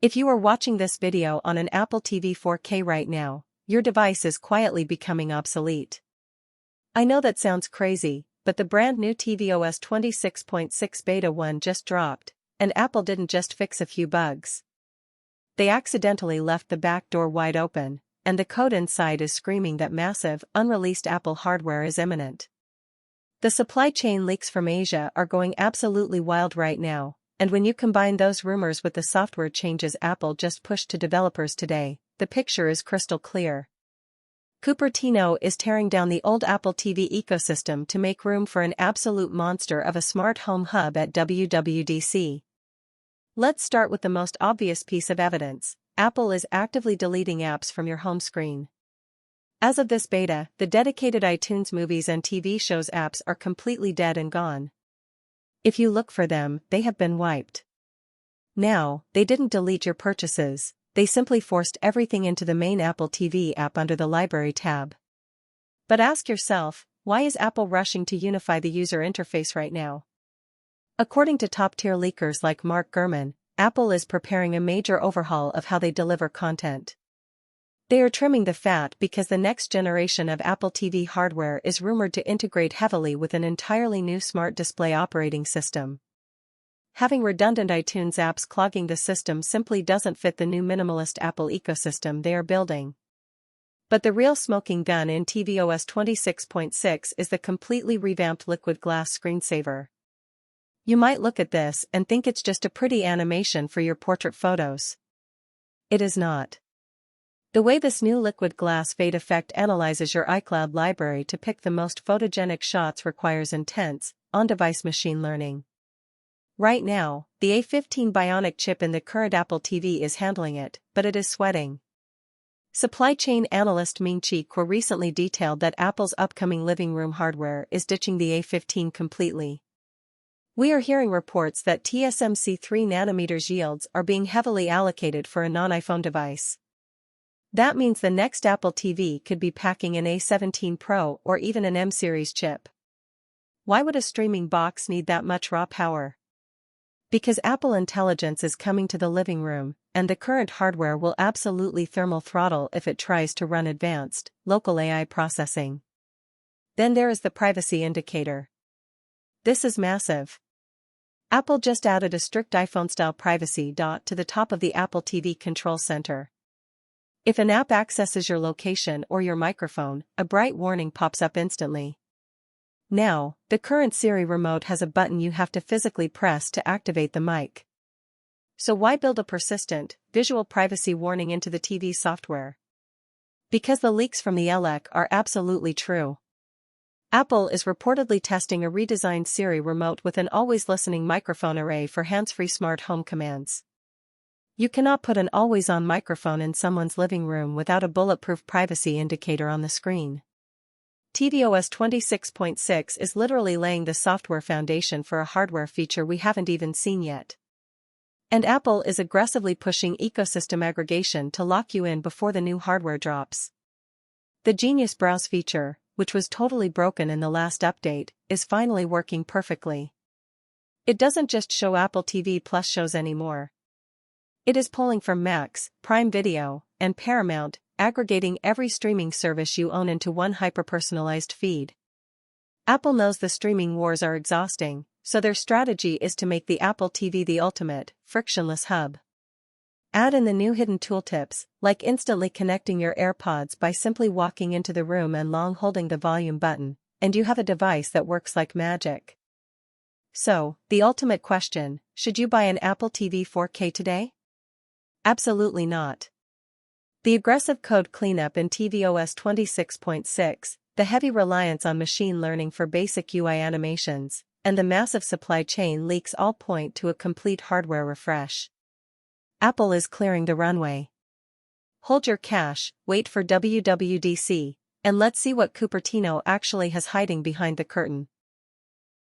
If you are watching this video on an Apple TV 4K right now, your device is quietly becoming obsolete. I know that sounds crazy, but the brand new tvOS 26.6 Beta 1 just dropped, and Apple didn't just fix a few bugs. They accidentally left the back door wide open, and the code inside is screaming that massive, unreleased Apple hardware is imminent. The supply chain leaks from Asia are going absolutely wild right now, and when you combine those rumors with the software changes Apple just pushed to developers today, the picture is crystal clear. Cupertino is tearing down the old Apple TV ecosystem to make room for an absolute monster of a smart home hub at WWDC. Let's start with the most obvious piece of evidence. Apple is actively deleting apps from your home screen. As of this beta, the dedicated iTunes movies and TV shows apps are completely dead and gone. If you look for them, they have been wiped. Now, they didn't delete your purchases, they simply forced everything into the main Apple TV app under the Library tab. But ask yourself, why is Apple rushing to unify the user interface right now? According to top-tier leakers like Mark Gurman, Apple is preparing a major overhaul of how they deliver content. They are trimming the fat because the next generation of Apple TV hardware is rumored to integrate heavily with an entirely new smart display operating system. Having redundant iTunes apps clogging the system simply doesn't fit the new minimalist Apple ecosystem they are building. But the real smoking gun in tvOS 26.6 is the completely revamped liquid glass screensaver. You might look at this and think it's just a pretty animation for your portrait photos. It is not. The way this new liquid glass fade effect analyzes your iCloud library to pick the most photogenic shots requires intense, on-device machine learning. Right now, the A15 Bionic chip in the current Apple TV is handling it, but it is sweating. Supply chain analyst Ming-Chi Kuo recently detailed that Apple's upcoming living room hardware is ditching the A15 completely. We are hearing reports that TSMC 3nm yields are being heavily allocated for a non-iPhone device. That means the next Apple TV could be packing an A17 Pro or even an M-series chip. Why would a streaming box need that much raw power? Because Apple Intelligence is coming to the living room, and the current hardware will absolutely thermal throttle if it tries to run advanced, local AI processing. Then there is the privacy indicator. This is massive. Apple just added a strict iPhone-style privacy dot to the top of the Apple TV Control Center. If an app accesses your location or your microphone, a bright warning pops up instantly. Now, the current Siri remote has a button you have to physically press to activate the mic. So why build a persistent, visual privacy warning into the TV software? Because the leaks from the LEC are absolutely true. Apple is reportedly testing a redesigned Siri remote with an always-listening microphone array for hands-free smart home commands. You cannot put an always-on microphone in someone's living room without a bulletproof privacy indicator on the screen. tvOS 26.6 is literally laying the software foundation for a hardware feature we haven't even seen yet. And Apple is aggressively pushing ecosystem aggregation to lock you in before the new hardware drops. The Genius Browse feature, which was totally broken in the last update, is finally working perfectly. It doesn't just show Apple TV Plus shows anymore. It is pulling from Max, Prime Video, and Paramount, aggregating every streaming service you own into one hyper-personalized feed. Apple knows the streaming wars are exhausting, so their strategy is to make the Apple TV the ultimate, frictionless hub. Add in the new hidden tooltips, like instantly connecting your AirPods by simply walking into the room and long holding the volume button, and you have a device that works like magic. So, the ultimate question, should you buy an Apple TV 4K today? Absolutely not. The aggressive code cleanup in tvOS 26.6, the heavy reliance on machine learning for basic UI animations, and the massive supply chain leaks all point to a complete hardware refresh. Apple is clearing the runway. Hold your cash, wait for WWDC, and let's see what Cupertino actually has hiding behind the curtain.